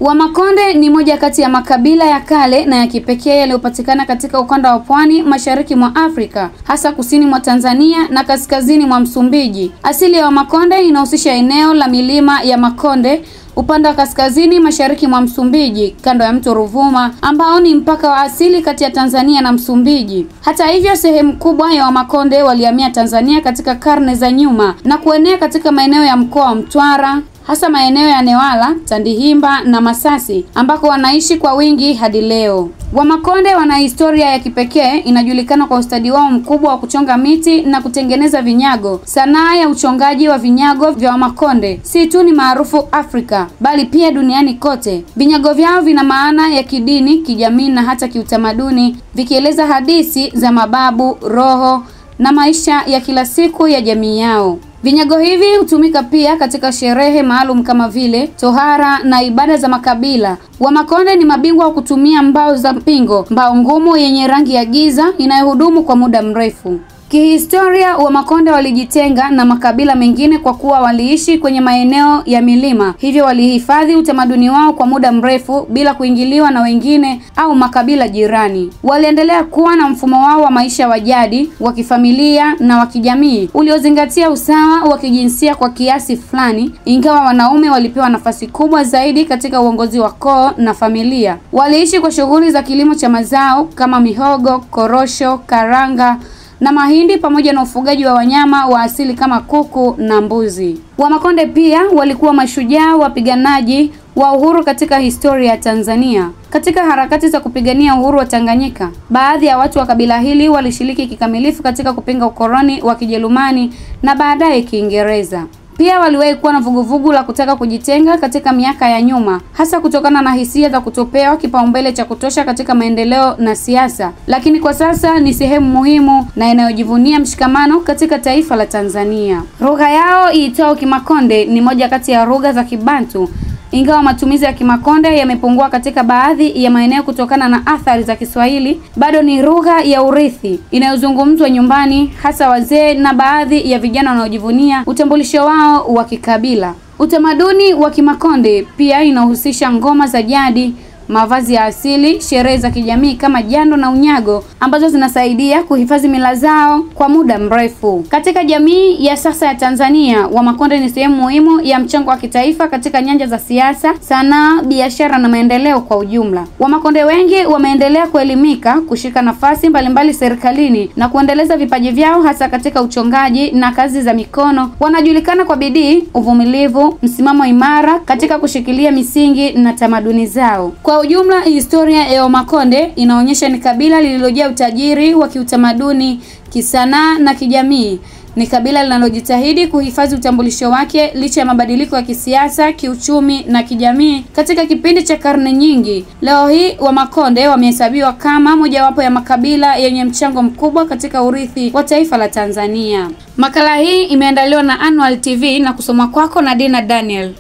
Wamakonde ni moja kati ya makabila ya kale na ya kipekee yaliyopatikana katika ukanda wa pwani mashariki mwa Afrika, hasa kusini mwa Tanzania na kaskazini mwa Msumbiji. Asili ya Wamakonde inahusisha eneo la milima ya Makonde upande wa kaskazini mashariki mwa Msumbiji, kando ya mto Ruvuma ambao ni mpaka wa asili kati ya Tanzania na Msumbiji. Hata hivyo, sehemu kubwa ya Wamakonde walihamia Tanzania katika karne za nyuma na kuenea katika maeneo ya mkoa wa Mtwara, hasa maeneo ya Newala, Tandihimba na Masasi ambako wanaishi kwa wingi hadi leo. Wamakonde wana historia ya kipekee, inajulikana kwa ustadi wao mkubwa wa kuchonga miti na kutengeneza vinyago. Sanaa ya uchongaji wa vinyago vya Wamakonde si tu ni maarufu Afrika, bali pia duniani kote. Vinyago vyao vina maana ya kidini, kijamii na hata kiutamaduni, vikieleza hadithi za mababu, roho na maisha ya kila siku ya jamii yao. Vinyago hivi hutumika pia katika sherehe maalum kama vile tohara na ibada za makabila. Wamakonde ni mabingwa wa kutumia mbao za mpingo, mbao ngumu yenye rangi ya giza inayohudumu kwa muda mrefu. Kihistoria, Wamakonde walijitenga na makabila mengine kwa kuwa waliishi kwenye maeneo ya milima, hivyo walihifadhi utamaduni wao kwa muda mrefu bila kuingiliwa na wengine au makabila jirani. Waliendelea kuwa na mfumo wao wa maisha wa jadi, wa kifamilia na wa kijamii uliozingatia usawa wa kijinsia kwa kiasi fulani, ingawa wanaume walipewa nafasi kubwa zaidi katika uongozi wa koo na familia. Waliishi kwa shughuli za kilimo cha mazao kama mihogo, korosho, karanga na mahindi pamoja na ufugaji wa wanyama wa asili kama kuku na mbuzi. Wamakonde pia walikuwa mashujaa wapiganaji wa uhuru katika historia ya Tanzania. Katika harakati za kupigania uhuru wa Tanganyika, baadhi ya watu wa kabila hili walishiriki kikamilifu katika kupinga ukoloni wa Kijerumani na baadaye Kiingereza. Pia waliwahi kuwa na vuguvugu la kutaka kujitenga katika miaka ya nyuma, hasa kutokana na hisia za kutopewa kipaumbele cha kutosha katika maendeleo na siasa, lakini kwa sasa ni sehemu muhimu na inayojivunia mshikamano katika taifa la Tanzania. Lugha yao iitwayo Kimakonde ni moja kati ya lugha za Kibantu, ingawa matumizi ya Kimakonde yamepungua katika baadhi ya maeneo kutokana na athari za Kiswahili. Bado ni lugha ya urithi inayozungumzwa nyumbani, hasa wazee na baadhi ya vijana wanaojivunia utambulisho wao wa kikabila. Utamaduni wa Kimakonde pia inahusisha ngoma za jadi, mavazi ya asili, sherehe za kijamii kama jando na unyago ambazo zinasaidia kuhifadhi mila zao kwa muda mrefu. Katika jamii ya sasa ya Tanzania, Wamakonde ni sehemu muhimu ya mchango wa kitaifa katika nyanja za siasa, sanaa, biashara na maendeleo kwa ujumla. Wamakonde wengi wameendelea kuelimika, kushika nafasi mbalimbali serikalini na kuendeleza vipaji vyao hasa katika uchongaji na kazi za mikono. Wanajulikana kwa bidii, uvumilivu, msimamo imara katika kushikilia misingi na tamaduni zao. Kwa ujumla, historia ya Wamakonde inaonyesha ni kabila lililojaa utajiri wa kiutamaduni, kisanaa na kijamii. Ni kabila linalojitahidi kuhifadhi utambulisho wake licha ya mabadiliko ya kisiasa, kiuchumi na kijamii katika kipindi cha karne nyingi. Leo hii Wamakonde wamehesabiwa kama mojawapo ya makabila yenye mchango mkubwa katika urithi wa taifa la Tanzania. Makala hii imeandaliwa na Annual TV na kusomwa kwako na Dina Daniel.